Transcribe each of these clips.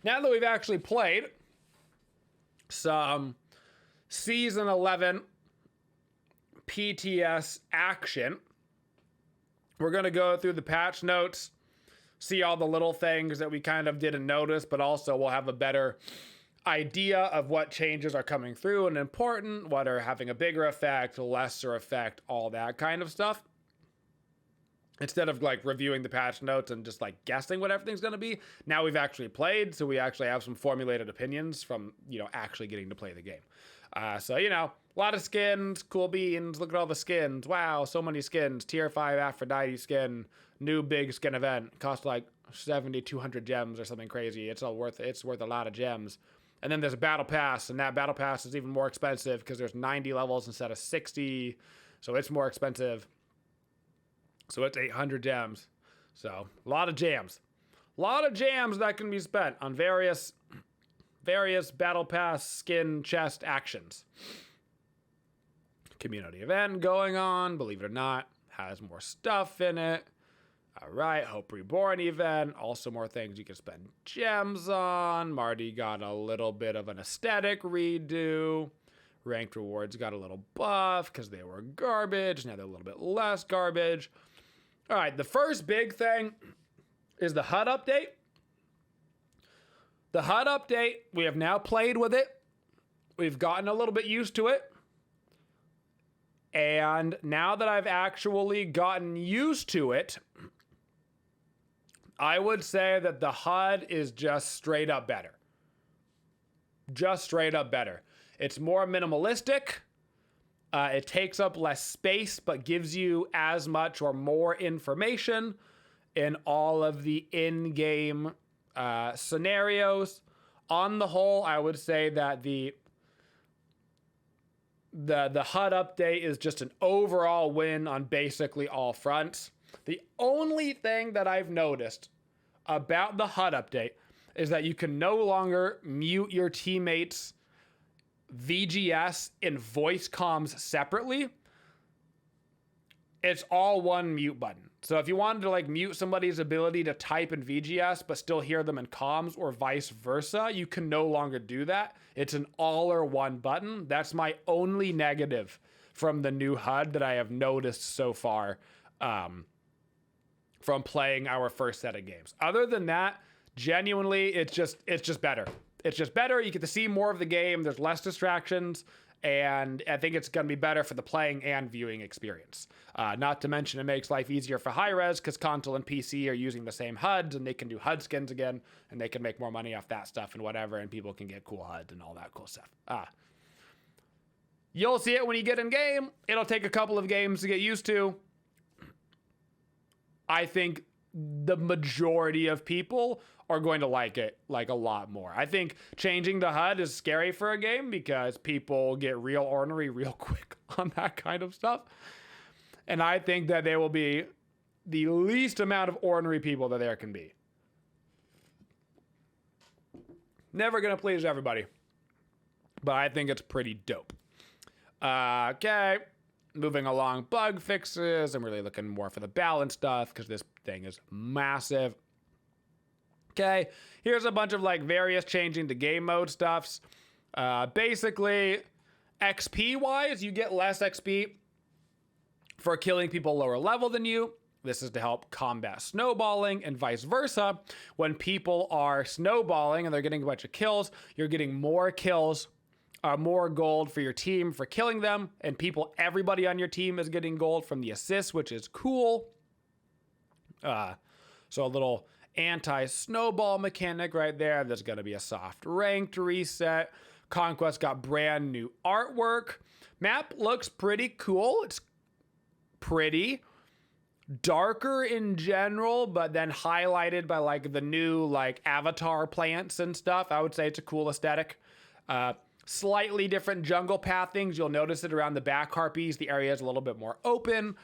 now that we've actually played some Season 11 PTS action, we're going to go through the patch notes, see all the little things that we kind of didn't notice, but also we'll have a better idea of what changes are coming through and important, what are having a bigger effect, lesser effect, all that kind of stuff. Instead of like reviewing the patch notes and just like guessing what everything's going to be, now we've actually played, so we actually have some formulated opinions from, actually getting to play the game. So, a lot of skins, cool beans, look at all the skins. Wow, so many skins. Tier 5 Aphrodite skin, new big skin event. Cost like 7,200 gems or something crazy. It's worth a lot of gems. And then there's a battle pass, and that battle pass is even more expensive because there's 90 levels instead of 60. So it's more expensive. So it's 800 gems. So a lot of gems. A lot of gems that can be spent on various battle pass skin chest actions. Community event going on, believe it or not, has more stuff in it. All right, Hope Reborn event, also more things you can spend gems on. Marty got a little bit of an aesthetic redo. Ranked rewards got a little buff because they were garbage. Now they're a little bit less garbage. All right, the first big thing is the HUD update. The HUD update, we have now played with it. We've gotten a little bit used to it. And now that I've actually gotten used to it, I would say that the HUD is just straight up better. Just straight up better. It's more minimalistic. It takes up less space, but gives you as much or more information in all of the in-game scenarios. On the whole, I would say that the HUD update is just an overall win on basically all fronts. The only thing that I've noticed about the HUD update is that you can no longer mute your teammates' VGS and voice comms separately. It's all one mute button. So if you wanted to like mute somebody's ability to type in VGS but still hear them in comms or vice versa, you can no longer do that. It's an all or one button. That's my only negative from the new HUD that I have noticed so far from playing our first set of games. Other than that, genuinely, it's just better. It's just better. You get to see more of the game. There's less distractions. And I think it's going to be better for the playing and viewing experience. Not to mention it makes life easier for high-res because console and PC are using the same HUDs and they can do HUD skins again and they can make more money off that stuff and whatever, and people can get cool HUDs and all that cool stuff. You'll see it when you get in game. It'll take a couple of games to get used to. I think the majority of people are going to like it like a lot more. I think changing the HUD is scary for a game because people get real ornery real quick on that kind of stuff. And I think that there will be the least amount of ornery people that there can be. Never gonna please everybody, but I think it's pretty dope. Okay, moving along, bug fixes. I'm really looking more for the balance stuff because this thing is massive. Okay, here's a bunch of like various changing the game mode stuffs. Basically, XP wise, you get less XP for killing people lower level than you. This is to help combat snowballing and vice versa. When people are snowballing and they're getting a bunch of kills, you're getting more kills, more gold for your team for killing them. And everybody on your team is getting gold from the assists, which is cool. So a little anti-snowball mechanic right there. There's going to be a soft ranked reset. Conquest got brand new artwork. Map looks pretty cool. It's pretty darker in general, but then highlighted by like the new like avatar plants and stuff. I would say it's a cool aesthetic. Slightly different jungle pathings. You'll notice it around the back harpies. The area is a little bit more open.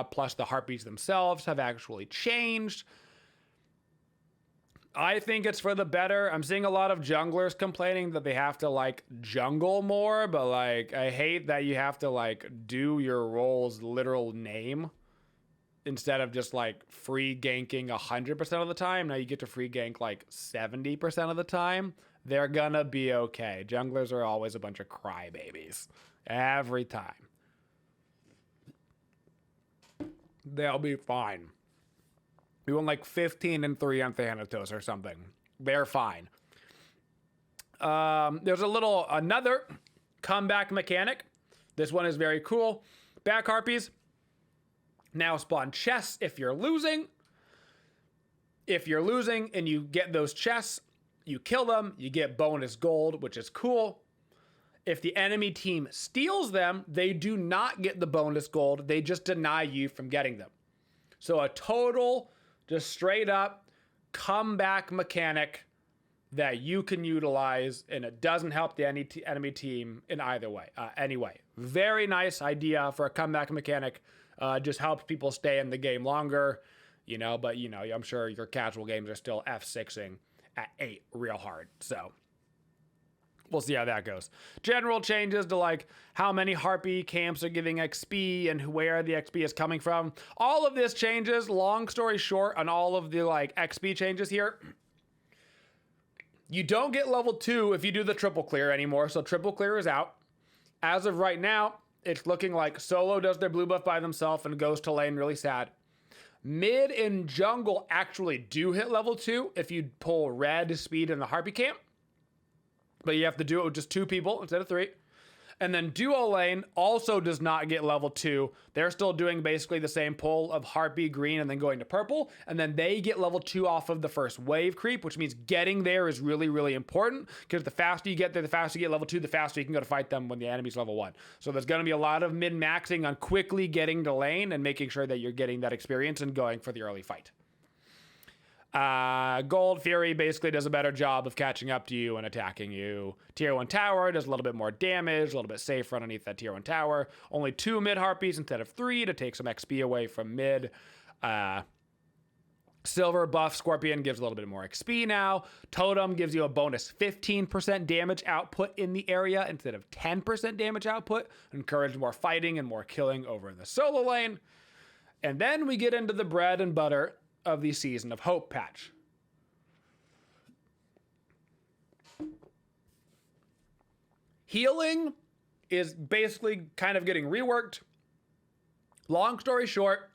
Plus the harpies themselves have actually changed. I think it's for the better. I'm seeing a lot of junglers complaining that they have to like jungle more, but like I hate that you have to like do your role's literal name instead of just like free ganking 100% of the time, now you get to free gank like 70% of the time. They're gonna be okay. Junglers are always a bunch of crybabies. Every time. They'll be fine. We went like 15-3 on Thanatos or something. They're fine. There's another comeback mechanic. This one is very cool. Back Harpies now spawn chests if you're losing. If you're losing and you get those chests, you kill them, you get bonus gold, which is cool. If the enemy team steals them, they do not get the bonus gold. They just deny you from getting them. So a total, just straight up comeback mechanic that you can utilize, and it doesn't help the enemy team in either way. Anyway, very nice idea for a comeback mechanic. Just helps people stay in the game longer, but I'm sure your casual games are still F6ing at 8 real hard. So we'll see how that goes. General changes to like how many Harpy camps are giving XP and where the XP is coming from. All of this changes, long story short, on all of the like XP changes here. You don't get level 2 if you do the triple clear anymore, so triple clear is out. As of right now, it's looking like solo does their blue buff by themselves and goes to lane really sad. Mid and jungle actually do hit level 2 if you pull red speed in the Harpy camp. But you have to do it with just 2 people instead of 3. And then duo lane also does not get level 2. They're still doing basically the same pull of Harpy green and then going to purple. And then they get level 2 off of the first wave creep, which means getting there is really, really important. Because the faster you get there, the faster you get level 2, the faster you can go to fight them when the enemy's level 1. So there's going to be a lot of min-maxing on quickly getting to lane and making sure that you're getting that experience and going for the early fight. Gold Fury basically does a better job of catching up to you and attacking you. Tier 1 tower does a little bit more damage, a little bit safer underneath that tier 1 tower. Only 2 mid Harpies instead of 3 to take some XP away from mid. Silver buff Scorpion gives a little bit more XP now. Totem gives you a bonus 15% damage output in the area instead of 10% damage output. Encourage more fighting and more killing over in the solo lane. And then we get into the bread and butter of the Season of Hope patch. Healing is basically kind of getting reworked. Long story short,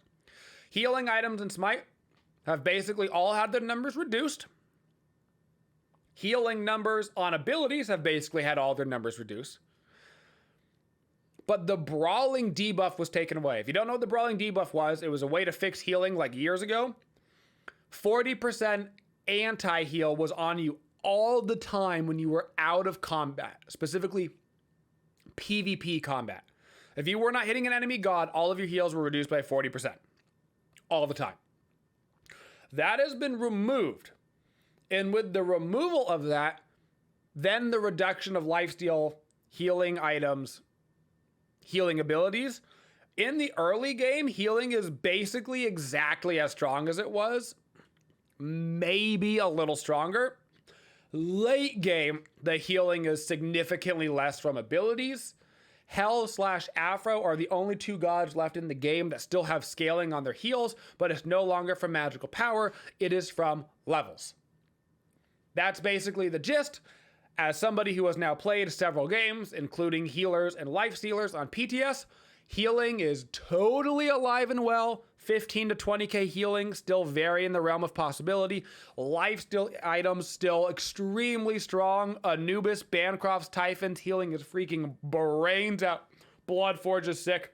healing items in Smite have basically all had their numbers reduced. Healing numbers on abilities have basically had all their numbers reduced. But the brawling debuff was taken away. If you don't know what the brawling debuff was, it was a way to fix healing like years ago. 40% anti-heal was on you all the time when you were out of combat, specifically PvP combat. If you were not hitting an enemy god, all of your heals were reduced by 40%. All the time. That has been removed. And with the removal of that, then the reduction of lifesteal healing items, healing abilities. In the early game, healing is basically exactly as strong as it was. Maybe a little stronger. Late game, the healing is significantly less from abilities. Hell/Afro are the only 2 gods left in the game that still have scaling on their heals, but it's no longer from magical power, it is from levels. That's basically the gist. As somebody who has now played several games, including healers and lifestealers on PTS, healing is totally alive and well. 15 to 20k healing still very in the realm of possibility. Lifesteal items still extremely strong. Anubis, Bancroft's, Typhon's healing is freaking brains out. Bloodforge is sick.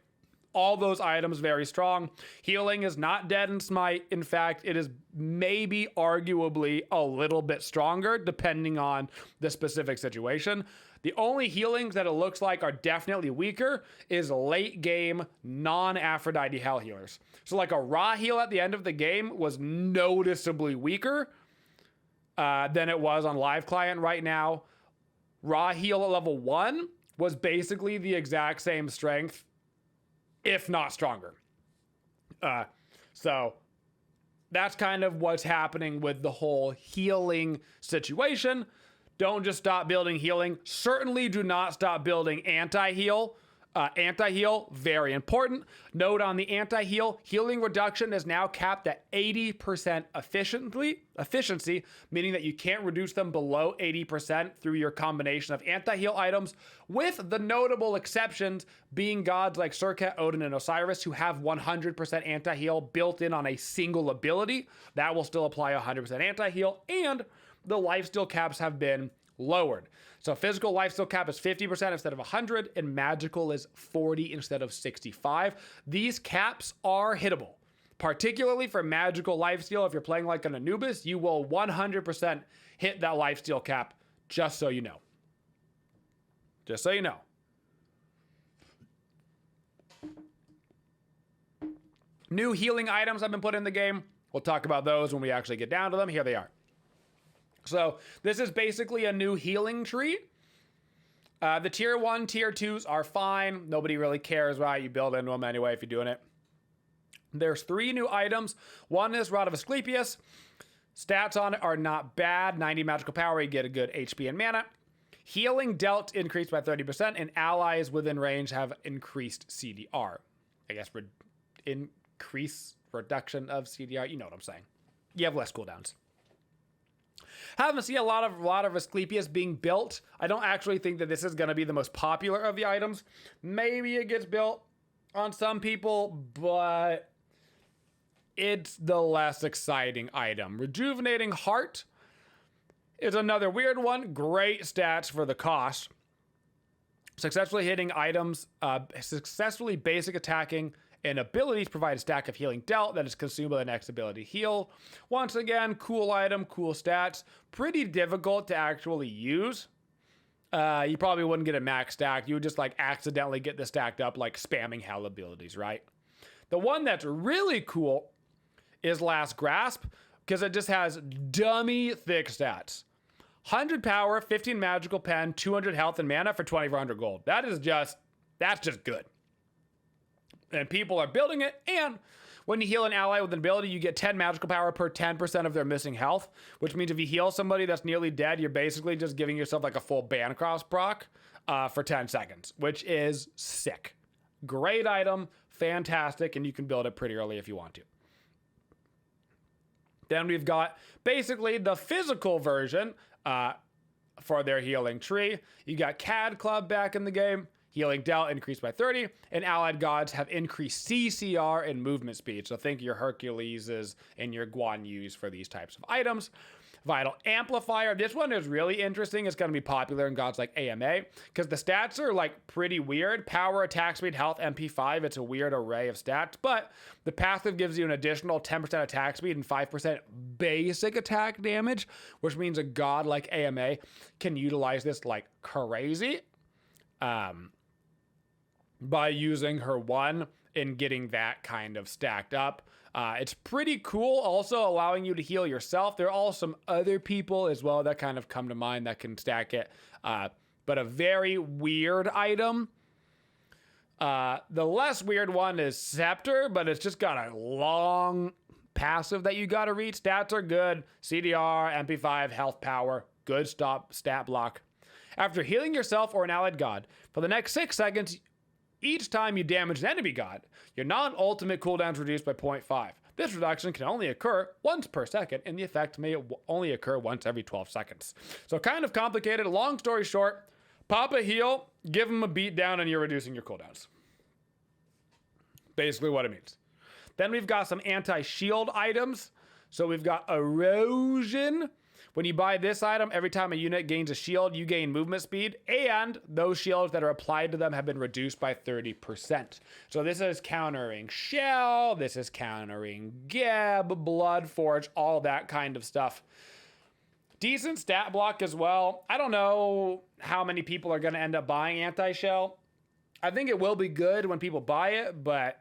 All those items very strong. Healing is not dead in Smite. In fact, it is maybe arguably a little bit stronger depending on the specific situation. The only healings that it looks like are definitely weaker is late game non-Aphrodite hell healers. So like a raw heal at the end of the game was noticeably weaker than it was on live client right now. Raw heal at level 1 was basically the exact same strength, if not stronger. So that's kind of what's happening with the whole healing situation. Don't just stop building healing. Certainly do not stop building anti-heal. Anti-heal, very important. Note on the anti-heal, healing reduction is now capped at 80% efficiency, meaning that you can't reduce them below 80% through your combination of anti-heal items, with the notable exceptions being gods like Serket, Odin, and Osiris, who have 100% anti-heal built in on a single ability. That will still apply 100% anti-heal, and the lifesteal caps have been lowered. So physical lifesteal cap is 50% instead of 100, and magical is 40 instead of 65. These caps are hittable. Particularly for magical lifesteal, if you're playing like an Anubis, you will 100% hit that lifesteal cap, just so you know. Just so you know. New healing items have been put in the game. We'll talk about those when we actually get down to them. Here they are. So this is basically a new healing tree. The tier 1, tier 2s are fine. Nobody really cares, right? You build into them anyway if you're doing it. There's 3 new items. One is Rod of Asclepius. Stats on it are not bad. 90 magical power, you get a good HP and mana. Healing dealt increased by 30%, and allies within range have increased CDR. I guess reduction of CDR. You know what I'm saying. You have less cooldowns. Haven't seen a lot of Asclepius being built. I don't actually think that this is going to be the most popular of the items. Maybe it gets built on some people, but it's the less exciting item. Rejuvenating Heart is another weird one. Great stats for the cost. Successfully hitting items, successfully basic attacking, and abilities provide a stack of healing dealt that is consumed by the next ability heal. Once again, cool item, cool stats. Pretty difficult to actually use. You probably wouldn't get a max stack. You would just like accidentally get this stacked up like spamming hell abilities, right? The one that's really cool is Last Grasp, because it just has dummy thick stats. 100 power, 15 magical pen, 200 health and mana for 2,400 gold. That's just good. And people are building it, and when you heal an ally with an ability, you get 10 magical power per 10% of their missing health, which means if you heal somebody that's nearly dead, you're basically just giving yourself like a full Bancross proc for 10 seconds, which is sick. Great item, fantastic, and you can build it pretty early if you want to. Then we've got basically the physical version for their healing tree. You got CAD Club back in the game. Healing dealt increased by 30, and allied gods have increased CCR and movement speed. So think your Herculeses and your Guan Yus for these types of items. Vital Amplifier. This one is really interesting. It's going to be popular in gods like AMA because the stats are like pretty weird. Power, attack speed, health, MP5. It's a weird array of stats, but the passive gives you an additional 10% attack speed and 5% basic attack damage, which means a god like AMA can utilize this like crazy. By using her one and getting that kind of stacked up. It's pretty cool, also allowing you to heal yourself. There are also some other people as well that kind of come to mind that can stack it. But a very weird item. The less weird one is Scepter, but it's just got a long passive that you gotta reach. Stats are good. CDR, MP5, health power, good stat block. After healing yourself or an allied god, for the next 6 seconds, each time you damage an enemy god, your non-ultimate cooldown is reduced by 0.5. This reduction can only occur once per second, and the effect may only occur once every 12 seconds. So kind of complicated. Long story short, pop a heal, give them a beat down, and you're reducing your cooldowns. Basically what it means. Then we've got some anti-shield items. So we've got Erosion. When you buy this item, every time a unit gains a shield, you gain movement speed, and those shields that are applied to them have been reduced by 30%. So this is countering Shell, this is countering Geb, Bloodforge, all that kind of stuff. Decent stat block as well. I don't know how many people are going to end up buying anti-Shell. I think it will be good when people buy it, but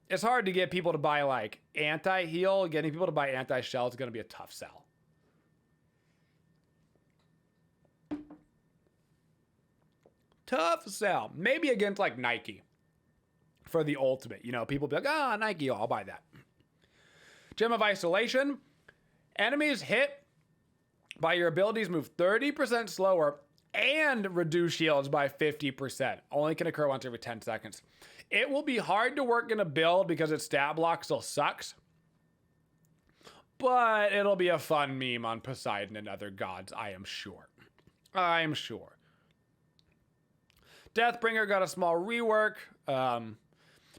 it's hard to get people to buy like anti-heal. Getting people to buy anti-shell is going to be a tough sell. Tough sell. Maybe against like Nike for the ultimate. You know, people be like, Nike, I'll buy that. Gem of Isolation. Enemies hit by your abilities move 30% slower and reduce shields by 50%. Only can occur once every 10 seconds. It will be hard to work in a build because its stat block still sucks. But it'll be a fun meme on Poseidon and other gods, I am sure. I'm sure. Deathbringer got a small rework.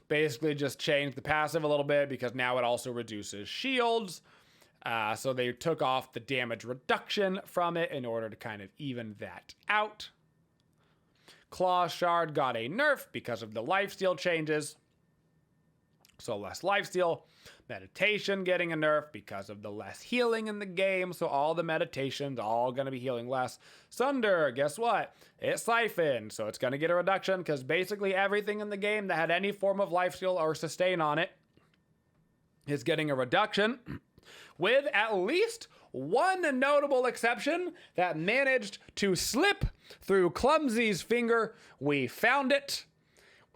Basically just changed the passive a little bit because now it also reduces shields. So they took off the damage reduction from it in order to kind of even that out. Claw Shard got a nerf because of the lifesteal changes. So less lifesteal. Meditation getting a nerf because of the less healing in the game. So all the meditations all going to be healing less. Sunder, guess what? It's Siphon. So it's going to get a reduction because basically everything in the game that had any form of lifesteal or sustain on it is getting a reduction. With at least one notable exception that managed to slip through Clumsy's finger. We found it.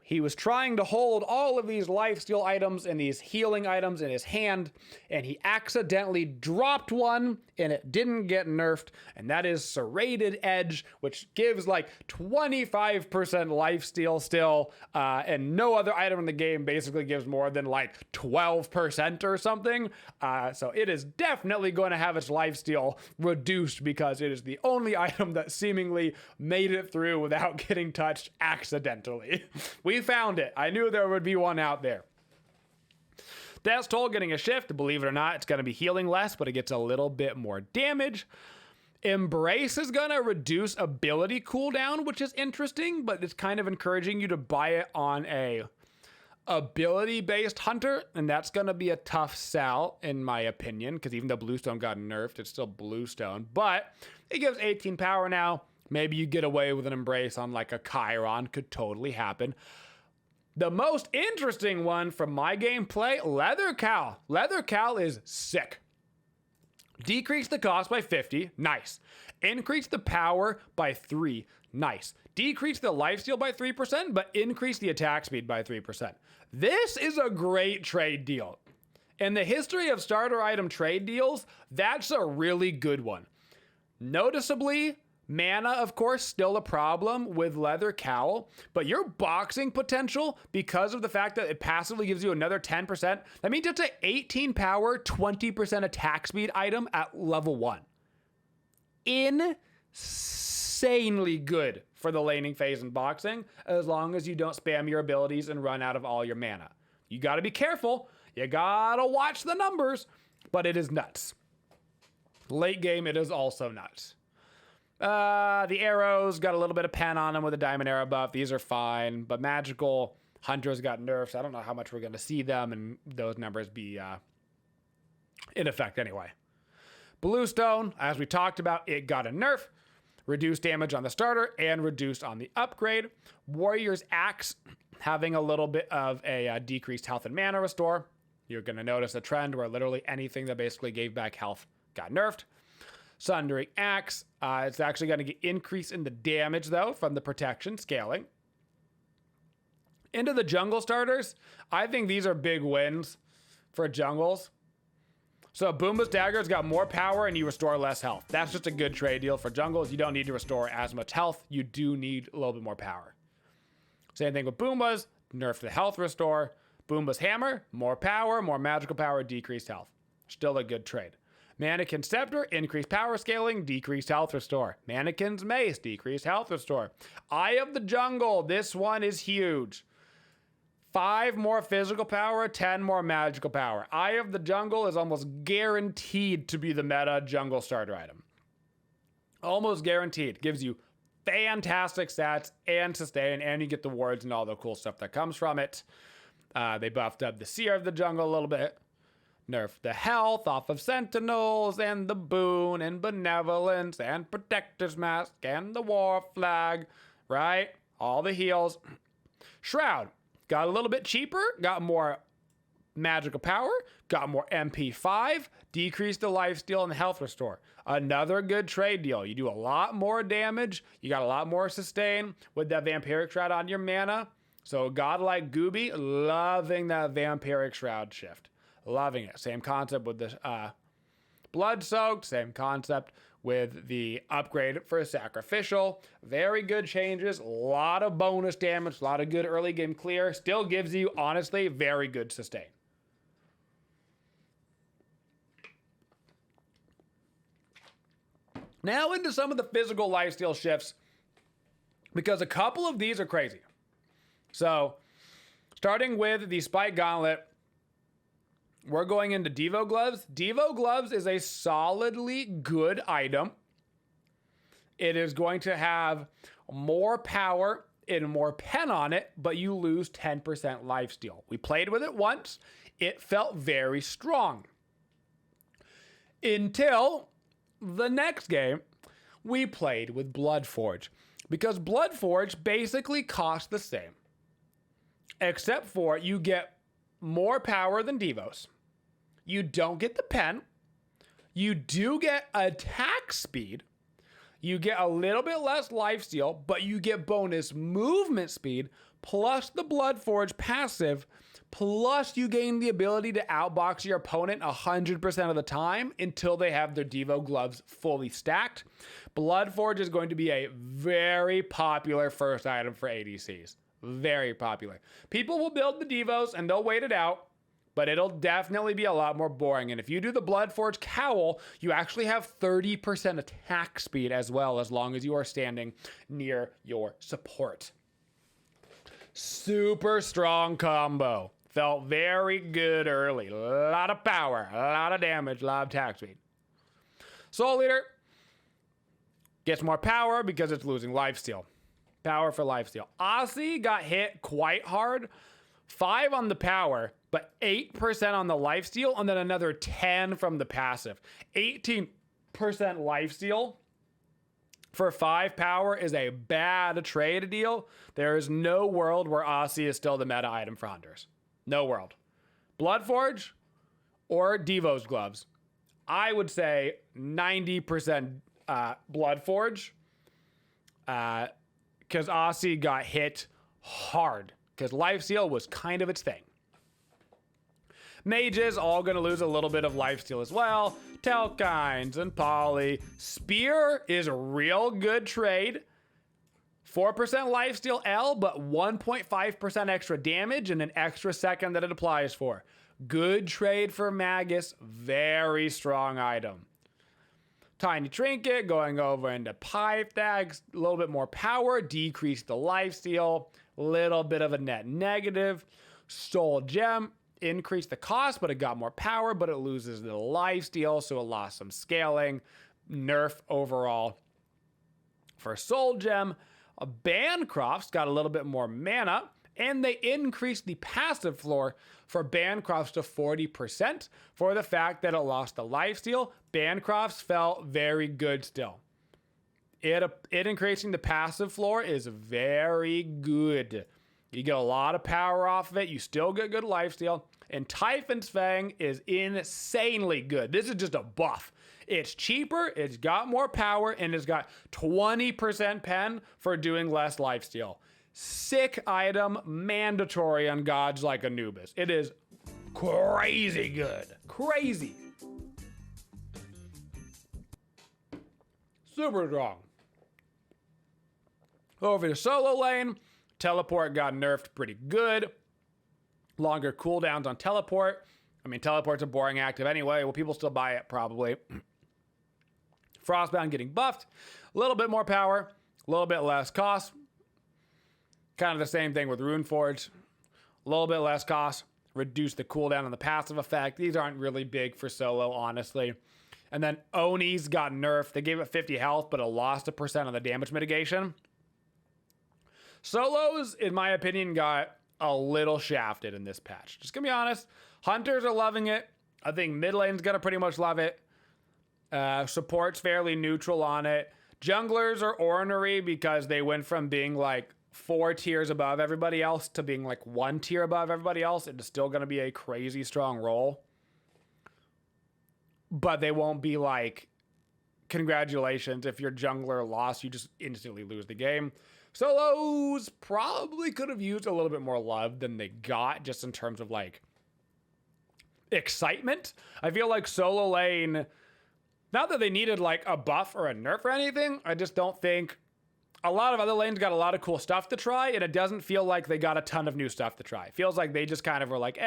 He was trying to hold all of these lifesteal items and these healing items in his hand, and he accidentally dropped one, and it didn't get nerfed, and that is Serrated Edge, which gives like 25% lifesteal still, and no other item in the game basically gives more than like 12% or something. So it is definitely going to have its lifesteal reduced because it is the only item that seemingly made it through without getting touched accidentally. We found it. I knew there would be one out there. Death's Toll getting a shift. Believe it or not, it's going to be healing less, but it gets a little bit more damage. Embrace is going to reduce ability cooldown, which is interesting, but it's kind of encouraging you to buy it on a ability-based hunter, and that's going to be a tough sell, in my opinion, because even though Bluestone got nerfed, it's still Bluestone, but it gives 18 power now. Maybe you get away with an Embrace on like a Chiron. Could totally happen. The most interesting one from my gameplay, Leather Cowl. Leather Cowl is sick. Decrease the cost by 50, nice. Increase the power by 3, nice. Decrease the lifesteal by 3%, but increase the attack speed by 3%. This is a great trade deal. In the history of starter item trade deals, that's a really good one. Noticeably, mana, of course, still a problem with Leather Cowl, but your boxing potential, because of the fact that it passively gives you another 10%, that means it's an 18 power, 20% attack speed item at level 1. Insanely good for the laning phase in boxing, as long as you don't spam your abilities and run out of all your mana. You gotta be careful, you gotta watch the numbers, but it is nuts. Late game, it is also nuts. The arrows got a little bit of pen on them with a diamond arrow buff. These are fine, but magical hunters got nerfs. I don't know how much we're going to see them and those numbers be in effect anyway. Bluestone, as we talked about, it got a nerf. Reduced damage on the starter and reduced on the upgrade. Warrior's Axe having a little bit of a decreased health and mana restore. You're going to notice a trend where literally anything that basically gave back health got nerfed. Sundering Axe, it's actually going to get increase in the damage though from the protection scaling. Into the jungle starters, I think these are big wins for jungles. So Boomba's Dagger's got more power and you restore less health. That's just a good trade deal for jungles. You don't need to restore as much health. You do need a little bit more power. Same thing with Boomba's, nerf the health restore. Boomba's Hammer, more power, more magical power, decreased health. Still a good trade. Mannequin Scepter, increased power scaling, decreased health restore. Mannequin's Mace, decreased health restore. Eye of the Jungle, this one is huge. 5 more physical power, 10 more magical power. Eye of the Jungle is almost guaranteed to be the meta jungle starter item. Almost guaranteed. Gives you fantastic stats and sustain, and you get the wards and all the cool stuff that comes from it. They buffed up the Seer of the Jungle a little bit. Nerfed the health off of Sentinels and the Boon and Benevolence and Protector's Mask and the War Flag, right? All the heals. Shroud got a little bit cheaper, got more magical power, got more MP5, decreased the lifesteal and the health restore. Another good trade deal. You do a lot more damage, you got a lot more sustain with that Vampiric Shroud on your mana. So godlike Gooby, loving that Vampiric Shroud shift. Loving it. Same concept with the Blood Soaked. Same concept with the upgrade for sacrificial. Very good changes, a lot of bonus damage, a lot of good early game clear. Still gives you, honestly, very good sustain. Now into some of the physical lifesteal shifts, because a couple of these are crazy. So, starting with the Spike Gauntlet, we're going into Devo Gloves. Devo Gloves is a solidly good item. It is going to have more power and more pen on it, but you lose 10% lifesteal. We played with it once. It felt very strong. Until the next game, we played with Bloodforge. Because Bloodforge basically costs the same. Except for you get more power than Devos. You don't get the pen. You do get attack speed. You get a little bit less lifesteal, but you get bonus movement speed, plus the Bloodforge passive, plus you gain the ability to outbox your opponent 100% of the time until they have their Devo Gloves fully stacked. Bloodforge is going to be a very popular first item for ADCs. Very popular. People will build the Devos and they'll wait it out, but it'll definitely be a lot more boring. And if you do the Bloodforge Cowl, you actually have 30% attack speed as well, as long as you are standing near your support. Super strong combo. Felt very good early. A lot of power, a lot of damage, a lot of attack speed. Soul Leader gets more power because it's losing lifesteal. Power for lifesteal. Aussie got hit quite hard. 5 on the power, but 8% on the lifesteal, and then another 10 from the passive. 18% lifesteal for 5 power is a bad trade deal. There is no world where Aussie is still the meta item for hunters. No world. Bloodforge or Devo's Gloves. I would say 90% Bloodforge. Because Aussie got hit hard. Because lifesteal was kind of its thing. Mages all going to lose a little bit of lifesteal as well. Telkines and Poly. Spear is a real good trade. 4% lifesteal L, but 1.5% extra damage and an extra second that it applies for. Good trade for Magus. Very strong item. Tiny Trinket going over into Pipe Tags. A little bit more power. Decrease the lifesteal. Little bit of a net negative. Soul Gem. Increase the cost, but it got more power, but it loses the lifesteal, so it lost some scaling. Nerf overall. For Soul Gem, Bancroft's got a little bit more mana, and they increased the passive floor for Bancroft's to 40% for the fact that it lost the lifesteal. Bancroft's felt very good still. It increasing the passive floor is very good. You get a lot of power off of it. You still get good lifesteal. And Typhon's Fang is insanely good. This is just a buff. It's cheaper, it's got more power, and it's got 20% pen for doing less lifesteal. Sick item, mandatory on gods like Anubis. It is crazy good. Crazy. Super strong. Over to solo lane. Teleport got nerfed pretty good. Longer cooldowns on teleport. I mean, teleport's a boring active anyway. Well, people still buy it probably. Frostbound getting buffed. A little bit more power. A little bit less cost. Kind of the same thing with Runeforge. A little bit less cost. Reduce the cooldown on the passive effect. These aren't really big for solo, honestly. And then Oni's got nerfed. They gave it 50 health, but it lost 1% on the damage mitigation. Solos, in my opinion, got a little shafted in this patch. Just gonna be honest. Hunters are loving it. I think mid lane's gonna pretty much love it. Support's fairly neutral on it. Junglers are ornery because they went from being like 4 tiers above everybody else to being like 1 tier above everybody else. It's still gonna be a crazy strong role. But they won't be like, congratulations, if your jungler lost, you just instantly lose the game. Solos probably could have used a little bit more love than they got, just in terms of like excitement. I feel like solo lane Not that they needed like a buff or a nerf or anything. I just don't think a lot of other lanes got a lot of cool stuff to try, and it doesn't feel like they got a ton of new stuff to try. It feels like they just kind of were like,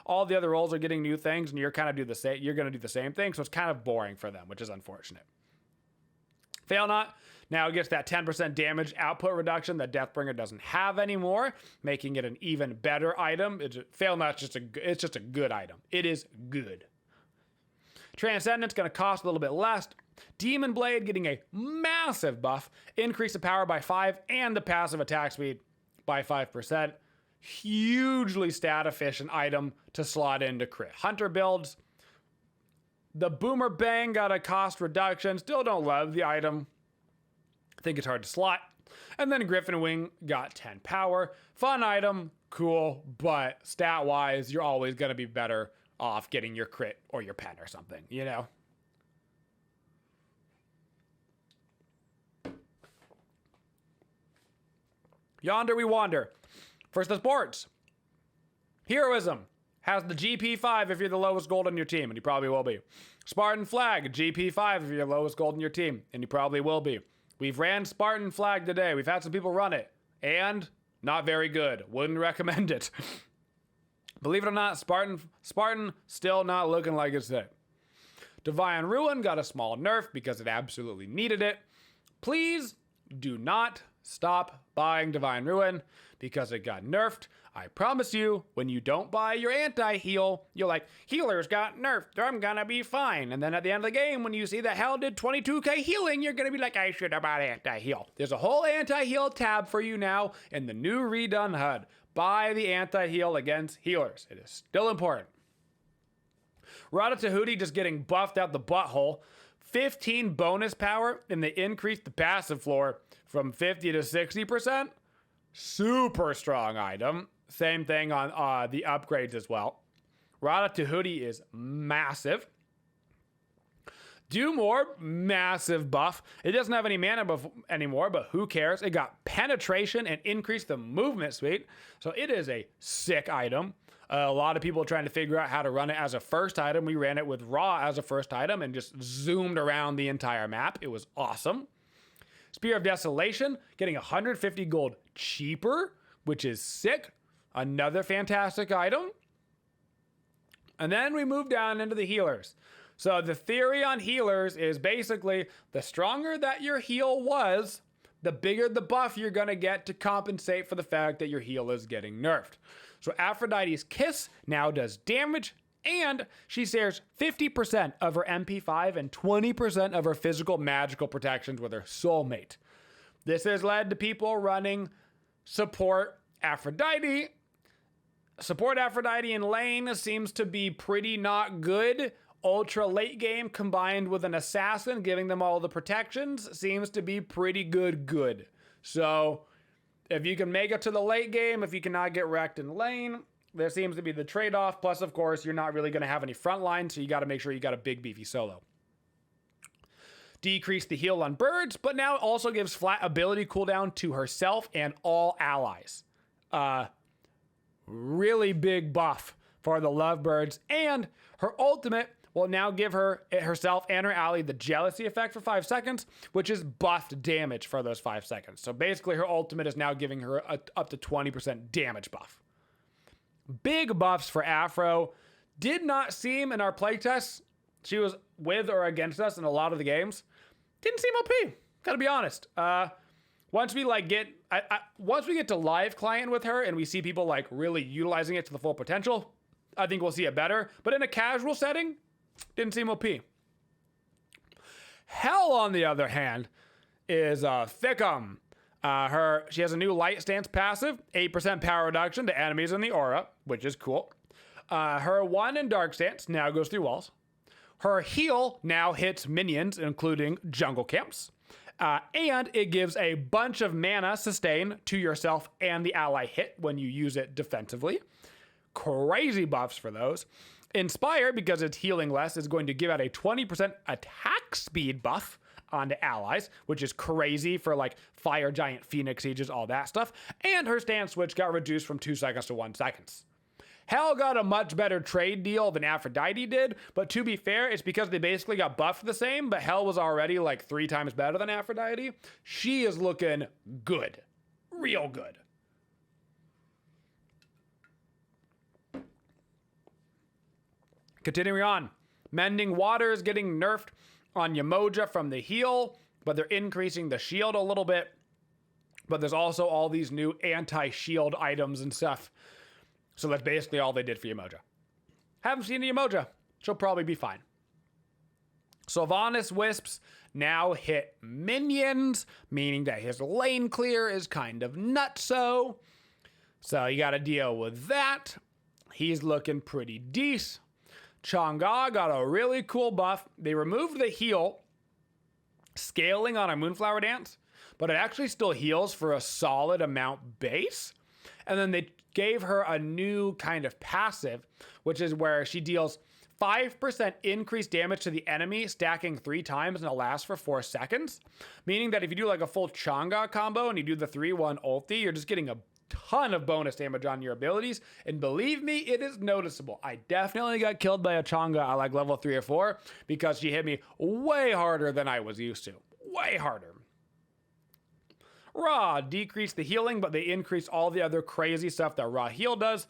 all the other roles are getting new things, and you're kind of you're going to do the same thing, so it's kind of boring for them, which is unfortunate. Fail Not now gets that 10% damage output reduction that Deathbringer doesn't have anymore, making it an even better item. Fail Not's it's just a good item. It is good. Transcendence going to cost a little bit less. Demon Blade getting a massive buff, increase the power by 5 and the passive attack speed by 5%. Hugely stat efficient item to slot into crit hunter builds. The Boomer Bang got a cost reduction. Still don't love the item. I think it's hard to slot. And then Griffin Wing got 10 power. Fun item, cool, but stat wise, you're always going to be better off getting your crit or your pen or something, you know? Yonder we wander. First the sports. Heroism has the GP5 if you're the lowest gold on your team, and you probably will be. Spartan Flag, GP5 if you're the lowest gold in your team, and you probably will be. We've ran Spartan Flag today. We've had some people run it, and not very good. Wouldn't recommend it. Believe it or not, Spartan still not looking like it's it. Divine Ruin got a small nerf because it absolutely needed it. Please do not stop buying Divine Ruin because it got nerfed. I promise you, when you don't buy your anti-heal, you're like, healers got nerfed, I'm gonna be fine. And then at the end of the game, when you see that Hell did 22k healing, you're gonna be like, I should have bought anti-heal. There's a whole anti-heal tab for you now in the new redone HUD. Buy the anti-heal against healers. It is still important. Rada Tahuti just getting buffed out the butthole. 15 bonus power, and they increased the passive floor from 50 to 60%. Super strong item. Same thing on the upgrades as well. Rada Tahuti is massive. Do more, massive buff. It doesn't have any mana buff anymore, but who cares? It got penetration and increased the movement speed. So it is a sick item. A lot of people are trying to figure out how to run it as a first item. We ran it with Raw as a first item and just zoomed around the entire map. It was awesome. Spear of Desolation, getting 150 gold cheaper, which is sick. Another fantastic item. And then we move down into the healers. So the theory on healers is basically the stronger that your heal was, the bigger the buff you're going to get to compensate for the fact that your heal is getting nerfed. So Aphrodite's Kiss now does damage, and she shares 50% of her MP5 and 20% of her physical magical protections with her soulmate. This has led to people running support Aphrodite. Support Aphrodite in lane seems to be pretty not good. Ultra late game combined with an assassin giving them all the protections seems to be pretty good. So if you can make it to the late game, if you cannot get wrecked in lane, there seems to be the trade-off. Plus, of course, you're not really going to have any front line, so you got to make sure you got a big beefy solo. Decrease the heal on birds, but now also gives flat ability cooldown to herself and all allies. Really big buff for the lovebirds, and her ultimate will now give herself and her ally the jealousy effect for 5 seconds, which is buffed damage for those 5 seconds. So basically her ultimate is now giving her up to 20% damage buff. Big buffs for Afro. Did not seem in our playtests, she was with or against us in a lot of the games. Didn't seem OP, gotta be honest. Once we get to live client with her and we see people like really utilizing it to the full potential, I think we'll see it better. But in a casual setting, didn't seem OP. Hell, on the other hand, is Thickum. She has a new light stance passive, 8% power reduction to enemies in the aura, which is cool. Her 1 in dark stance now goes through walls. Her heal now hits minions, including jungle camps. And it gives a bunch of mana sustain to yourself and the ally hit when you use it defensively. Crazy buffs for those. Inspire, because it's healing less, is going to give out a 20% attack speed buff onto allies, which is crazy for like Fire Giant, Phoenix Sieges, all that stuff. And her stance switch got reduced from 2 seconds to 1 second. Hell got a much better trade deal than Aphrodite did, but to be fair, it's because they basically got buffed the same, but Hell was already like 3 times better than Aphrodite. She is looking good. Real good. Continuing on. Mending Water is getting nerfed on Yamoja from the heal, but they're increasing the shield a little bit. But there's also all these new anti-shield items and stuff. So that's basically all they did for Yamoja. Haven't seen a Yamoja. She'll probably be fine. Sylvanas Wisps now hit minions, meaning that his lane clear is kind of nutso. So you gotta deal with that. He's looking pretty decent. Chang'e got a really cool buff. They removed the heal, scaling on a Moonflower Dance, but it actually still heals for a solid amount base. And then they gave her a new kind of passive, which is where she deals 5% increased damage to the enemy, stacking 3 times, and it lasts for 4 seconds. Meaning that if you do like a full Chang'e combo and you do the 3-1 ulti, you're just getting a ton of bonus damage on your abilities. And believe me, it is noticeable. I definitely got killed by a Chang'e at like level 3 or 4 because she hit me way harder than I was used to. Way harder. Ra decreased the healing, but they increased all the other crazy stuff that Ra heal does.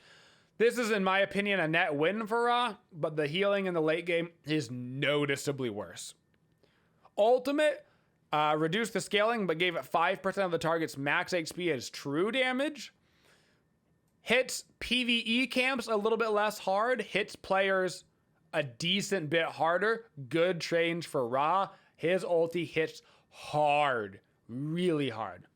This is, in my opinion, a net win for Ra, but the healing in the late game is noticeably worse. Ultimate reduced the scaling, but gave it 5% of the target's max HP as true damage. Hits PvE camps a little bit less hard. Hits players a decent bit harder. Good change for Ra. His ulti hits hard. Really hard.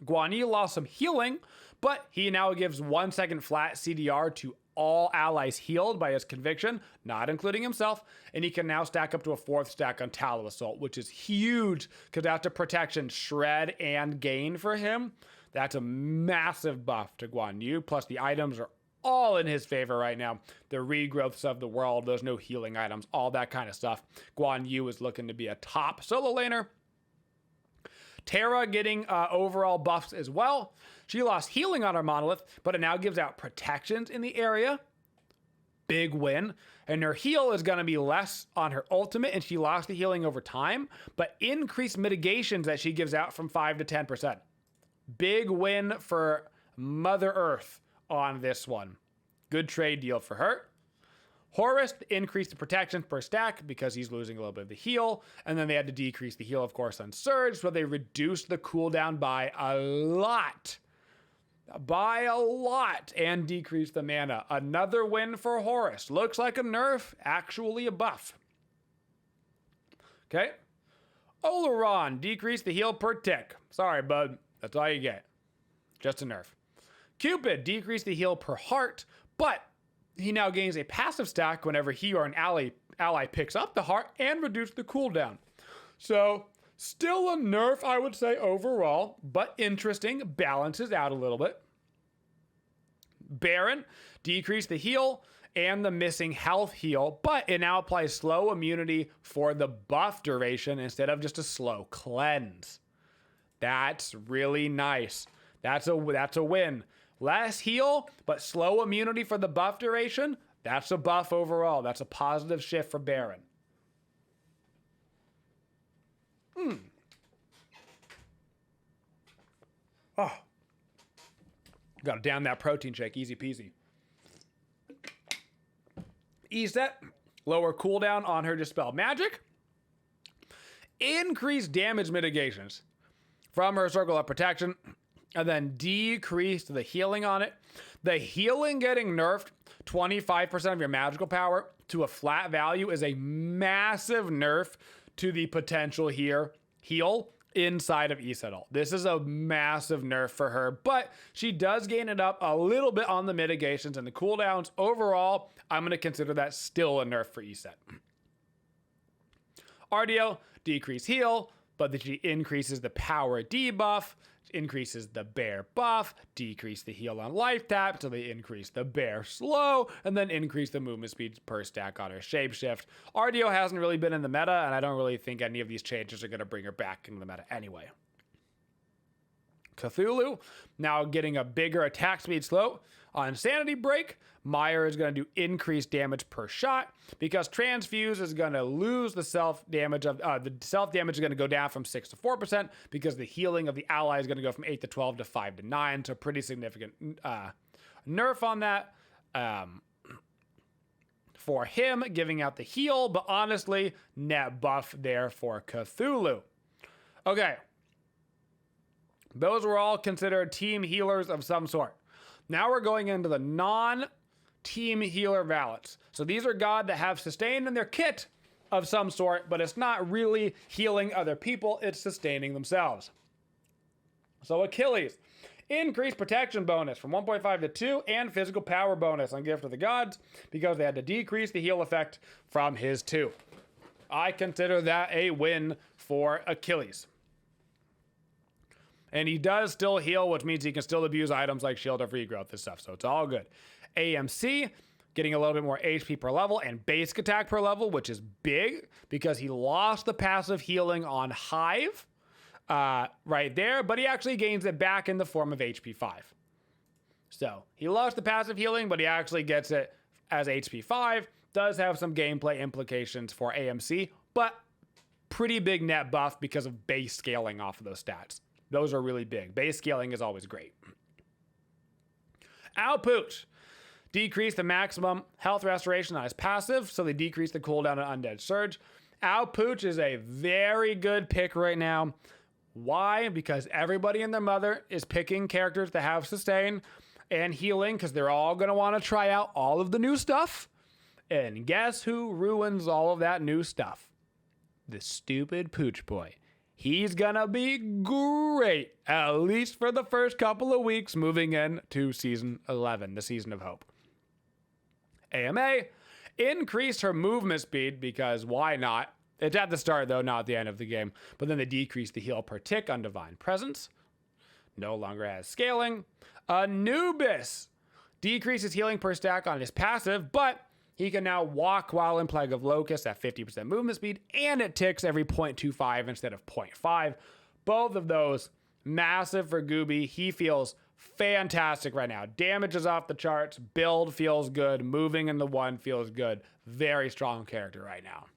Guan Yu lost some healing, but he now gives 1 second flat CDR to all allies healed by his conviction, not including himself, and he can now stack up to a 4th stack on Tallow Assault, which is huge because after protection, shred and gain for him. That's a massive buff to Guan Yu, plus the items are all in his favor right now. The regrowths of the world, there's no healing items, all that kind of stuff. Guan Yu is looking to be a top solo laner. Terra getting overall buffs as well. She lost healing on her monolith, but it now gives out protections in the area. Big win. And her heal is going to be less on her ultimate, and she lost the healing over time, but increased mitigations that she gives out from 5 to 10%. Big win for Mother Earth on this one. Good trade deal for her. Horus increased the protection per stack because he's losing a little bit of the heal. And then they had to decrease the heal, of course, on Surge, but they reduced the cooldown by a lot. And decreased the mana. Another win for Horus. Looks like a nerf, actually a buff. Okay. Oleron decreased the heal per tick. Sorry, bud. That's all you get. Just a nerf. Cupid decreased the heal per heart, but he now gains a passive stack whenever he or an ally picks up the heart and reduced the cooldown. So, still a nerf, I would say, overall, but interesting. Balances out a little bit. Baron decreased the heal and the missing health heal, but it now applies slow immunity for the buff duration instead of just a slow cleanse. That's really nice. That's a win. Less heal, but slow immunity for the buff duration. That's a buff overall. That's a positive shift for Baron. Oh. Gotta down that protein shake. Easy peasy. Eset, lower cooldown on her Dispel Magic. Increased damage mitigations from her Circle of Protection. And then decreased the healing on it. The healing getting nerfed 25% of your magical power to a flat value is a massive nerf to the potential heal inside of Isadol. This is a massive nerf for her, but she does gain it up a little bit on the mitigations and the cooldowns. Overall, I'm going to consider that still a nerf for Iset. RDO, decrease heal, but she increases the power debuff, increases the bear buff, decrease the heal on life tap, so they increase the bear slow, and then increase the movement speed per stack on her shapeshift. RDO hasn't really been in the meta, and I don't really think any of these changes are going to bring her back into the meta anyway. Cthulhu now getting a bigger attack speed slow. On Sanity Break, Meyer is going to do increased damage per shot because Transfuse is going to lose the self damage is going to go down from 6 to 4% because the healing of the ally is going to go from 8 to 12 to 5 to 9. So pretty significant nerf on that. For him, giving out the heal, but honestly, net buff there for Cthulhu. Okay. Those were all considered team healers of some sort. Now we're going into the non-team healer valets. So these are god that have sustain in their kit of some sort, but it's not really healing other people, it's sustaining themselves. So Achilles, increased protection bonus from 1.5 to 2 and physical power bonus on Gift of the Gods because they had to decrease the heal effect from his 2. I consider that a win for Achilles. And he does still heal, which means he can still abuse items like shield or free growth and stuff. So it's all good. AMC, getting a little bit more HP per level and basic attack per level, which is big because he lost the passive healing on Hive right there, but he actually gains it back in the form of HP 5. So he lost the passive healing, but he actually gets it as HP 5. Does have some gameplay implications for AMC, but pretty big net buff because of base scaling off of those stats. Those are really big. Base scaling is always great. Output. Decrease the maximum health restoration on his passive, so they decrease the cooldown on Undead Surge. Outpooch is a very good pick right now. Why? Because everybody and their mother is picking characters that have sustain and healing because they're all going to want to try out all of the new stuff. And guess who ruins all of that new stuff? The stupid Pooch Boy. He's gonna be great, at least for the first couple of weeks moving into Season 11, the Season of Hope. AMA increased her movement speed because why not? It's at the start though, not at the end of the game. But then they decreased the heal per tick on Divine Presence. No longer has scaling. Anubis decreases healing per stack on his passive, but he can now walk while in Plague of Locusts at 50% movement speed, and it ticks every 0.25 instead of 0.5. Both of those, massive for Gooby. He feels fantastic right now. Damage is off the charts. Build feels good. Moving in the 1 feels good. Very strong character right now.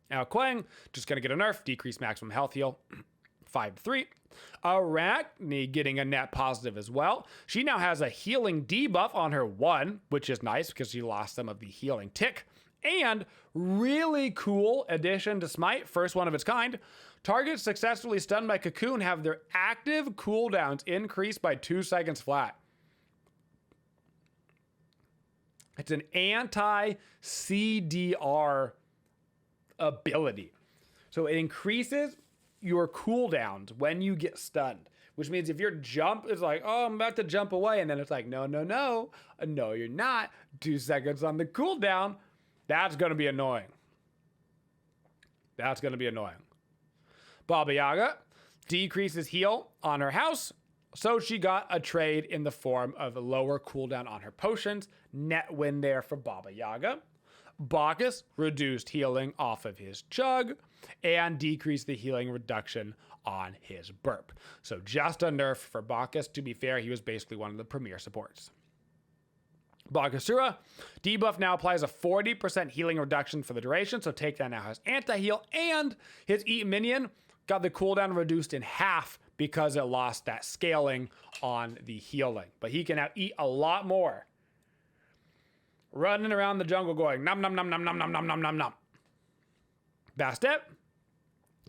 Now Quang, just going to get a nerf. Decrease maximum health heal. 5 to 3. Arachne getting a net positive as well. She now has a healing debuff on her 1, which is nice because she lost some of the healing tick. And really cool addition to Smite, first one of its kind. Targets successfully stunned by Cocoon have their active cooldowns increased by 2 seconds flat. It's an anti-CDR ability. So it increases your cooldowns when you get stunned, which means if your jump is like, oh, I'm about to jump away, and then it's like, no, you're not. 2 seconds on the cooldown. That's going to be annoying. Baba Yaga decreases heal on her house, so she got a trade in the form of a lower cooldown on her potions. Net win there for Baba Yaga. Bacchus reduced healing off of his chug and decreased the healing reduction on his burp. So just a nerf for Bacchus. To be fair, he was basically one of the premier supports. Bakasura, debuff now applies a 40% healing reduction for the duration, so Takedown now has anti-heal, and his Eat minion got the cooldown reduced in half because it lost that scaling on the healing. But he can now eat a lot more. Running around the jungle going, nom nom nom nom nom nom nom nom nom nom. Bastet,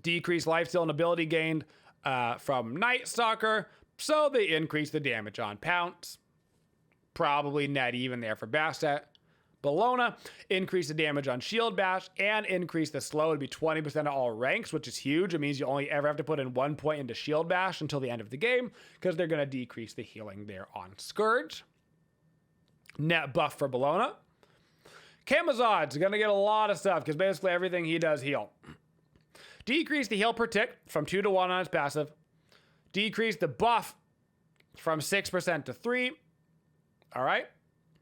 decreased lifesteal and ability gained from Night Stalker, so they increase the damage on Pounce. Probably net even there for Bastet. Bellona, increase the damage on Shield Bash and increase the slow to be 20% of all ranks, which is huge. It means you only ever have to put in 1 point into Shield Bash until the end of the game because they're going to decrease the healing there on Scourge. Net buff for Bellona. Camazod's going to get a lot of stuff because basically everything he does heal. Decrease the heal per tick from 2 to 1 on his passive. Decrease the buff from 6% to 3. All right.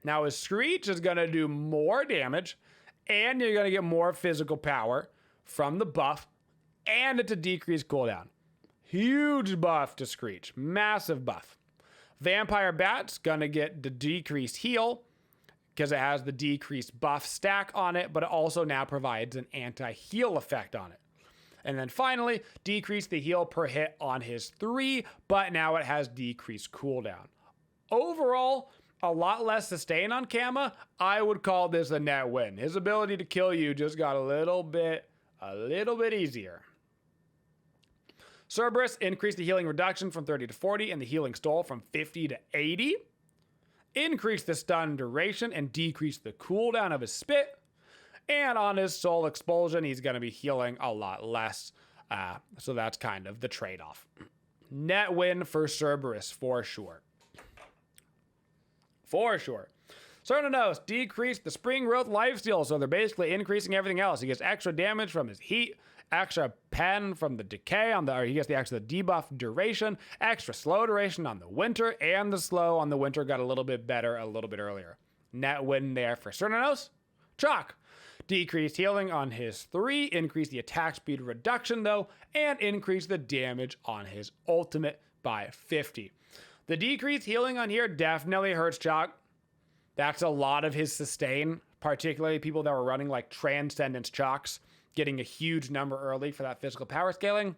Now his Screech is going to do more damage, and you're going to get more physical power from the buff, and it's a decreased cooldown. Huge buff to Screech. Massive buff. Vampire Bat's gonna get the decreased heal because it has the decreased buff stack on it, but it also now provides an anti-heal effect on it. And then finally, decrease the heal per hit on his 3, but now it has decreased cooldown. Overall, a lot less sustain on Kama. I would call this a net win. His ability to kill you just got a little bit easier. Cerberus increased the healing reduction from 30 to 40 and the healing stole from 50 to 80. Increased the stun duration and decreased the cooldown of his spit. And on his soul expulsion, he's going to be healing a lot less. So that's kind of the trade-off. Net win for Cerberus for sure. For sure. Cernanos decreased the spring growth lifesteal, so they're basically increasing everything else. He gets extra damage from his heat, extra pen from the decay or he gets the extra debuff duration, extra slow duration on the winter, and the slow on the winter got a little bit better a little bit earlier. Net win there for Cernanos. Chalk. Decreased healing on his 3, increased the attack speed reduction though, and increased the damage on his ultimate by 50. The decreased healing on here definitely hurts Chalk. That's a lot of his sustain, particularly people that were running like Transcendence Chalks, getting a huge number early for that physical power scaling.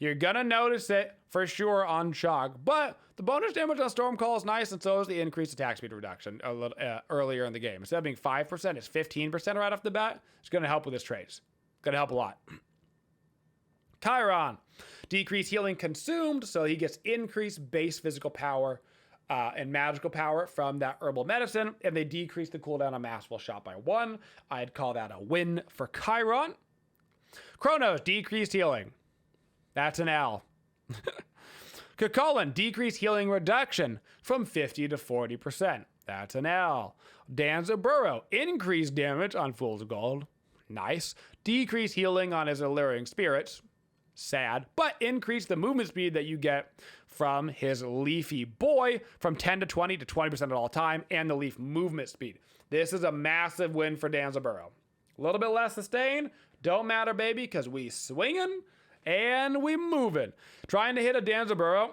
You're gonna notice it for sure on Chalk, but the bonus damage on Stormcall is nice, and so is the increased attack speed reduction a little earlier in the game. Instead of being 5%, it's 15% right off the bat. It's gonna help with his trades. Gonna help a lot. Chiron. Decreased healing consumed, so he gets increased base physical power and magical power from that herbal medicine, and they decrease the cooldown on Masterful Shot by 1. I'd call that a win for Chiron. Chronos, decreased healing. That's an L. Kakulin, decreased healing reduction from 50 to 40%. That's an L. Danzaburo, increased damage on Fool's Gold. Nice. Decreased healing on his Alluring Spirits. Sad. But increased the movement speed that you get from his Leafy Boy from 10 to 20 to 20% at all time, and the Leaf movement speed. This is a massive win for Danzaburo. A little bit less sustain. Don't matter, baby, because we swinging and we moving. Trying to hit a Danzaburo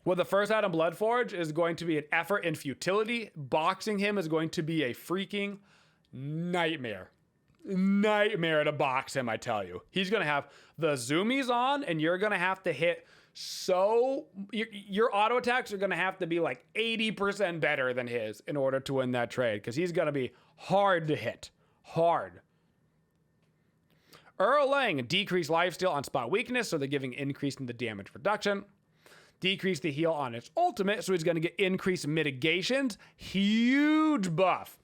with the first item Bloodforge is going to be an effort and futility. Boxing him is going to be a freaking nightmare. Nightmare to box him, I tell you. He's going to have the zoomies on, and you're going to have to hit your auto attacks are going to have to be like 80% better than his in order to win that trade, because he's going to be hard to hit. Hard. Erlang, decreased lifesteal on spot weakness, so they're giving increase in the damage reduction. Decrease the heal on its ultimate, so he's going to get increased mitigations. Huge buff.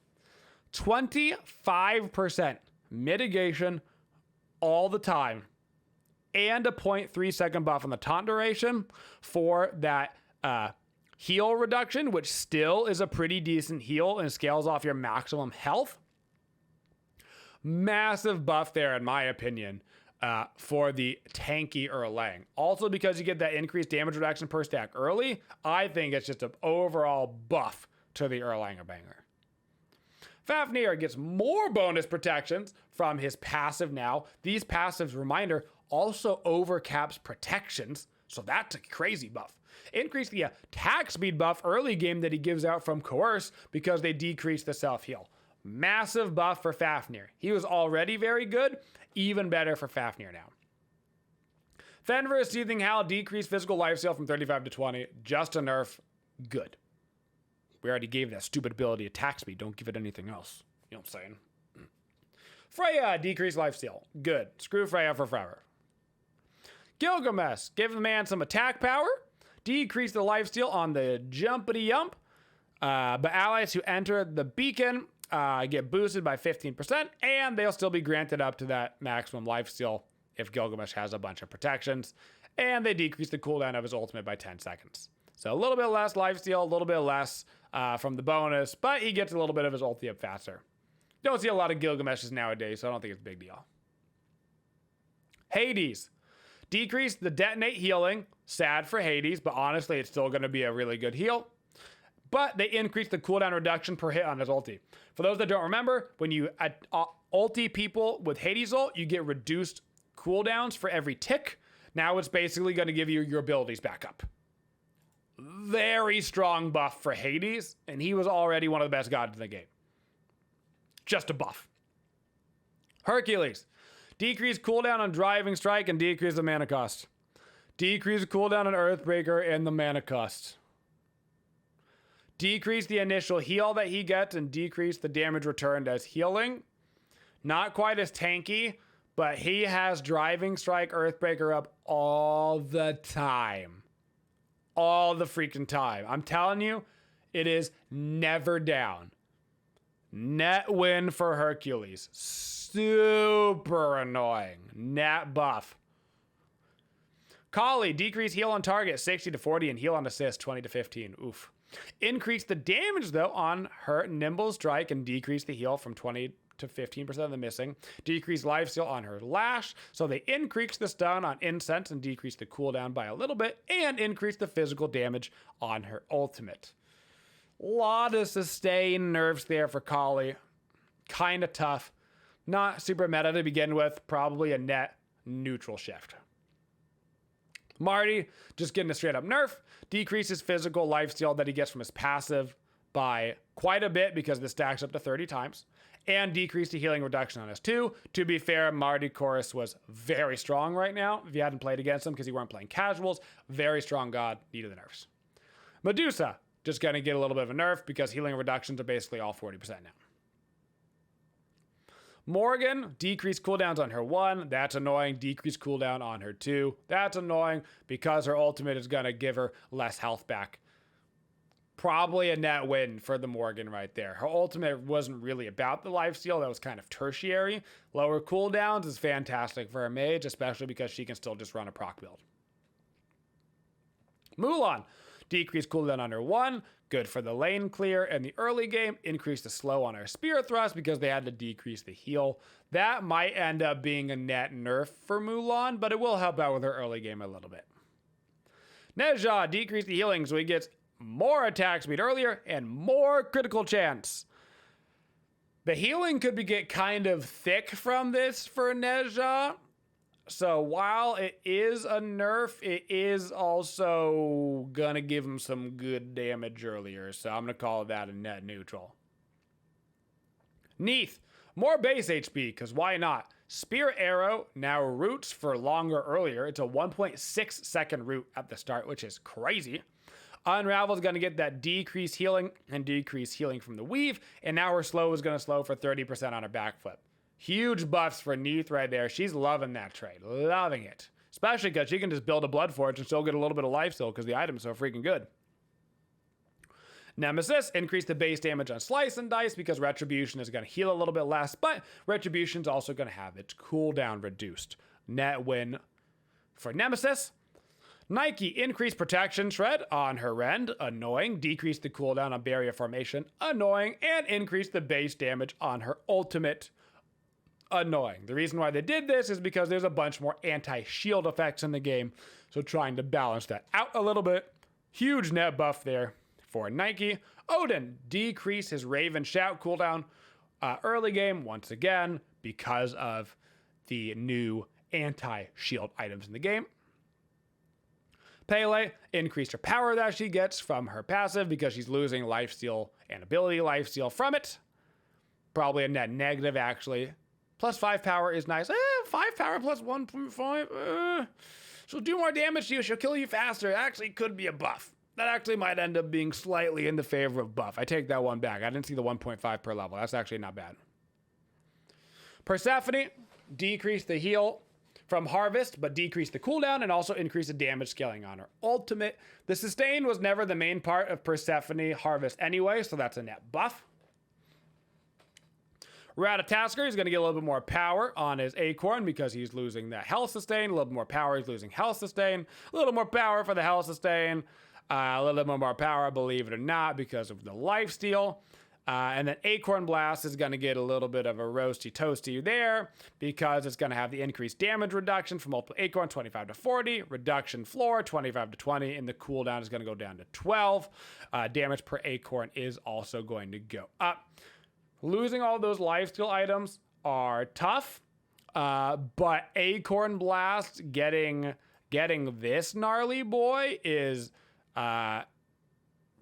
25% mitigation all the time. And a 0.3 second buff on the taunt duration for that heal reduction, which still is a pretty decent heal and scales off your maximum health. Massive buff there, in my opinion, for the tanky Erlang. Also, because you get that increased damage reduction per stack early, I think it's just an overall buff to the Erlanger banger. Fafnir gets more bonus protections from his passive now. These passives, reminder, also overcaps protections, so that's a crazy buff. Increase the attack speed buff early game that he gives out from Coerce because they decrease the self-heal. Massive buff for Fafnir. He was already very good, even better for Fafnir now. Fenris Seething Howl decreased physical lifesteal from 35 to 20. Just a nerf. Good. We already gave that stupid ability attack speed. Don't give it anything else. You know what I'm saying? Freya decreased lifesteal. Good. Screw Freya for forever. Gilgamesh, give the man some attack power. Decrease the lifesteal on the jumpity yump. But allies who enter the beacon get boosted by 15%, and they'll still be granted up to that maximum lifesteal if Gilgamesh has a bunch of protections. And they decrease the cooldown of his ultimate by 10 seconds. So a little bit less lifesteal, a little bit less from the bonus, but he gets a little bit of his ulti up faster. Don't see a lot of Gilgameshes nowadays, so I don't think it's a big deal. Hades. Decrease the detonate healing. Sad for Hades, but honestly, it's still going to be a really good heal. But they increase the cooldown reduction per hit on his ulti. For those that don't remember, when you ulti people with Hades ult, you get reduced cooldowns for every tick. Now it's basically going to give you your abilities back up. Very strong buff for Hades, and he was already one of the best gods in the game. Just a buff. Hercules. Decrease cooldown on Driving Strike and decrease the mana cost. Decrease cooldown on Earthbreaker and the mana cost. Decrease the initial heal that he gets and decrease the damage returned as healing. Not quite as tanky, but he has Driving Strike, Earthbreaker up all the time. All the freaking time. I'm telling you, it is never down. Net win for Hercules. Super annoying. Net buff. Kali, decrease heal on target 60 to 40 and heal on assist 20 to 15. Oof. Increase the damage though on her Nimble Strike and decrease the heal from 20 to 15% of the missing. Decrease lifesteal on her Lash. So they increase the stun on Incense and decrease the cooldown by a little bit and increase the physical damage on her ultimate. Lot of sustain nerfs there for Kali. Kind of tough. Not super meta to begin with. Probably a net neutral shift. Marty, just getting a straight up nerf. Decreases physical lifesteal that he gets from his passive by quite a bit because this stacks up to 30 times. And decrease the healing reduction on us too. To be fair, Marty Chorus was very strong right now. If you hadn't played against him because you weren't playing casuals, very strong god, needed the nerfs. Medusa, just gonna get a little bit of a nerf because healing reductions are basically all 40% now. Morgan, decreased cooldowns on her 1. That's annoying. Decreased cooldown on her 2. That's annoying because her ultimate is going to give her less health back. Probably a net win for the Morgan right there. Her ultimate wasn't really about the lifesteal. That was kind of tertiary. Lower cooldowns is fantastic for a mage, especially because she can still just run a proc build. Mulan, decreased cooldown on her 1. Good for the lane clear and the early game. Increase the slow on her Spirit Thrust because they had to decrease the heal. That might end up being a net nerf for Mulan, but it will help out with her early game a little bit. Nezha, decrease the healing so he gets more attack speed earlier and more critical chance. The healing could get kind of thick from this for Nezha. So while it is a nerf, it is also gonna give him some good damage earlier. So I'm gonna call that a net neutral. Neith, more base HP, because why not? Spear Arrow now roots for longer earlier. It's a 1.6 second root at the start, which is crazy. Unravel's gonna get that decreased healing and decreased healing from the weave. And now her slow is gonna slow for 30% on her backflip. Huge buffs for Neith right there. She's loving that trade. Loving it. Especially because she can just build a Blood Forge and still get a little bit of life steal because the item's so freaking good. Nemesis, increase the base damage on Slice and Dice because Retribution is going to heal a little bit less, but Retribution's also going to have its cooldown reduced. Net win for Nemesis. Nike, increase protection shred on her end, annoying. Decrease the cooldown on Barrier Formation, annoying. And increase the base damage on her ultimate, annoying. The reason why they did this is because there's a bunch more anti-shield effects in the game, so trying to balance that out a little bit. Huge net buff there for Nike. Odin, decrease his Raven Shout cooldown early game once again because of the new anti-shield items in the game. Pele, increased her power that she gets from her passive because she's losing lifesteal and ability lifesteal from it. Probably a net negative actually. Plus 5 power is nice. 5 power plus 1.5. She'll do more damage to you. She'll kill you faster. It actually could be a buff. That actually might end up being slightly in the favor of buff. I take that one back. I didn't see the 1.5 per level. That's actually not bad. Persephone, decrease the heal from Harvest, but decrease the cooldown and also increase the damage scaling on her ultimate. The sustain was never the main part of Persephone Harvest anyway, so that's a net buff. Ratatasker is going to get a little bit more power on his Acorn because he's losing that health sustain. A little bit more power, he's losing health sustain. A little more power for the health sustain. A little bit more power, believe it or not, because of the lifesteal. And then Acorn Blast is going to get a little bit of a roasty toasty there because it's going to have the increased damage reduction for multiple Acorn, 25 to 40, reduction floor, 25 to 20, and the cooldown is going to go down to 12. Damage per Acorn is also going to go up. Losing all those lifesteal items are tough, but Acorn Blast getting getting this gnarly boy is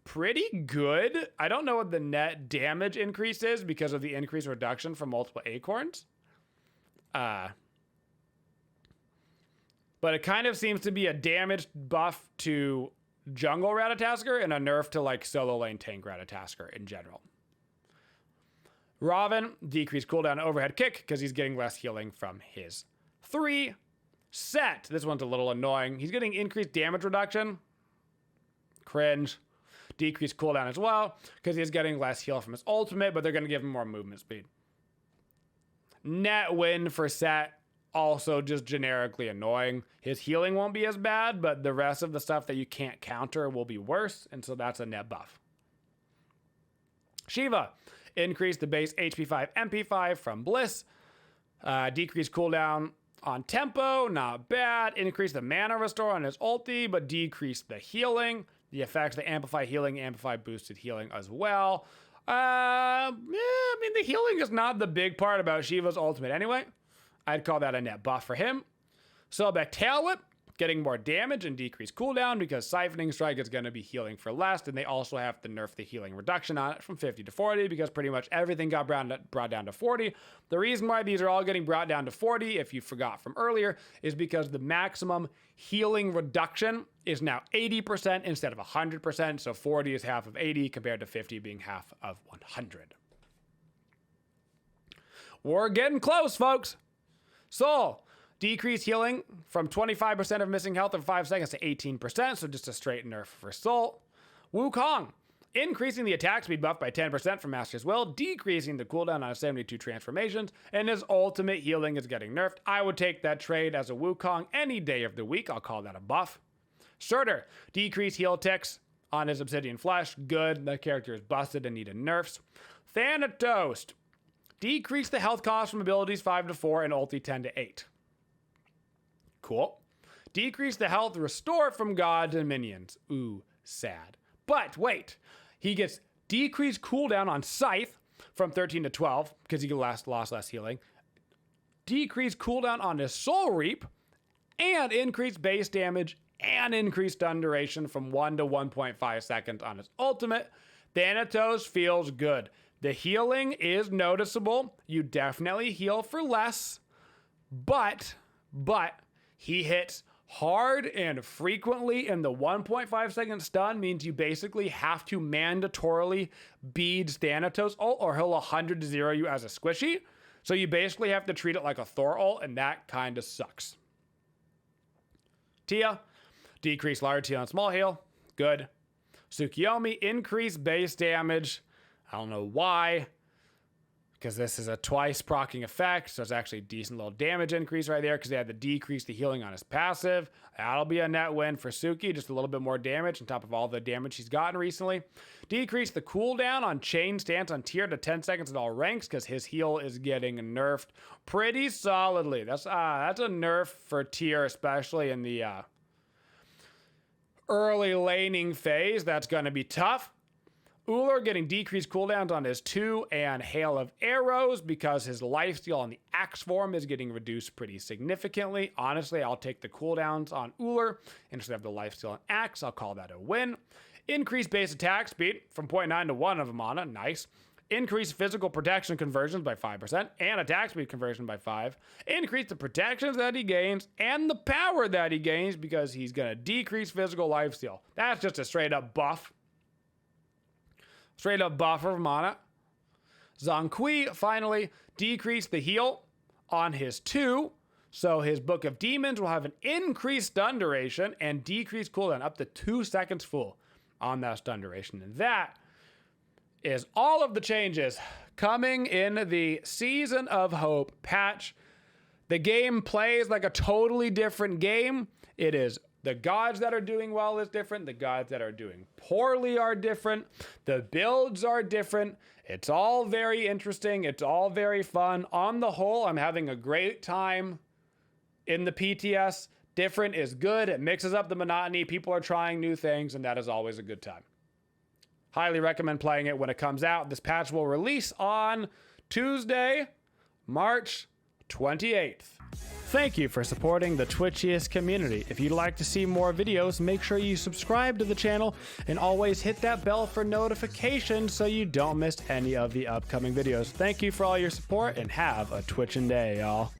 pretty good. I don't know what the net damage increase is because of the increased reduction from multiple acorns. But it kind of seems to be a damage buff to jungle Ratatasker and a nerf to like solo lane tank Ratatasker in general. Robin, decreased cooldown overhead kick because he's getting less healing from his 3. Set, this one's a little annoying. He's getting increased damage reduction. Cringe. Decreased cooldown as well because he's getting less heal from his ultimate, but they're going to give him more movement speed. Net win for Set, also just generically annoying. His healing won't be as bad, but the rest of the stuff that you can't counter will be worse, and so that's a net buff. Shiva, increased the base HP 5 MP 5 from Bliss. Decreased cooldown on tempo, not bad. Increased the mana restore on his ulti, but decreased the healing. The effects, the amplify healing, amplify boosted healing as well. I mean, the healing is not the big part about Shiva's ultimate anyway. I'd call that a net buff for him. Soulback Tail Whip, getting more damage and decreased cooldown because Siphoning Strike is going to be healing for less, and they also have to nerf the healing reduction on it from 50 to 40 because pretty much everything got brought down to 40. The reason why these are all getting brought down to 40, if you forgot from earlier, is because the maximum healing reduction is now 80% instead of 100%, so 40 is half of 80 compared to 50 being half of 100. We're getting close, folks. Soul, decreased healing from 25% of missing health in 5 seconds to 18%, so just a straight nerf for Soul. Wukong, increasing the attack speed buff by 10% from Master's Will, decreasing the cooldown on 72 transformations, and his ultimate healing is getting nerfed. I would take that trade as a Wukong any day of the week. I'll call that a buff. Surtur, decreased heal ticks on his Obsidian Flesh. Good, that character is busted and needed nerfs. Thanatos, decrease the health cost from abilities 5 to 4 and ulti 10 to 8. Cool. Decrease the health restore from gods and minions. Ooh, sad. But wait, he gets decreased cooldown on Scythe from 13 to 12 because he lost less healing. Decreased cooldown on his Soul Reap and increased base damage and increased stun duration from 1 to 1.5 seconds on his ultimate. Thanatos feels good. The healing is noticeable. You definitely heal for less, but he hits hard and frequently, and the 1.5 second stun means you basically have to mandatorily beads Thanatos ult or he'll 100 to 0 you as a squishy. So you basically have to treat it like a Thor ult, and that kind of sucks. Tia, decreased large heal and small heal. Good. Tsukiyomi, increased base damage. I don't know why, because this is a twice proccing effect, so it's actually a decent little damage increase right there because they had to decrease the healing on his passive. That'll be a net win for Suki, just a little bit more damage on top of all the damage he's gotten recently. Decrease the cooldown on Chain Stance on tier to 10 seconds in all ranks because his heal is getting nerfed pretty solidly. That's a nerf for tier, especially in the early laning phase. That's going to be tough. Ullr getting decreased cooldowns on his 2 and Hail of Arrows because his lifesteal on the axe form is getting reduced pretty significantly. Honestly, I'll take the cooldowns on Ullr instead of the lifesteal on axe. I'll call that a win. Increased base attack speed from 0.9 to 1 of mana. Nice. Increased physical protection conversions by 5% and attack speed conversion by 5. Increase the protections that he gains and the power that he gains because he's going to decrease physical lifesteal. That's just a straight up buff. Straight up buffer of mana. Zhong Kui finally decreased the heal on his 2. So his Book of Demons will have an increased stun duration and decreased cooldown up to 2 seconds full on that stun duration. And that is all of the changes coming in the Season of Hope patch. The game plays like a totally different game. It is the gods that are doing well is different. The gods that are doing poorly are different. The builds are different. It's all very interesting. It's all very fun. On the whole, I'm having a great time in the PTS. Different is good. It mixes up the monotony. People are trying new things, and that is always a good time. Highly recommend playing it when it comes out. This patch will release on Tuesday, March 28th. Thank you for supporting the Twitchiest community. If you'd like to see more videos, make sure you subscribe to the channel and always hit that bell for notifications so you don't miss any of the upcoming videos. Thank you for all your support and have a Twitchin' day, y'all.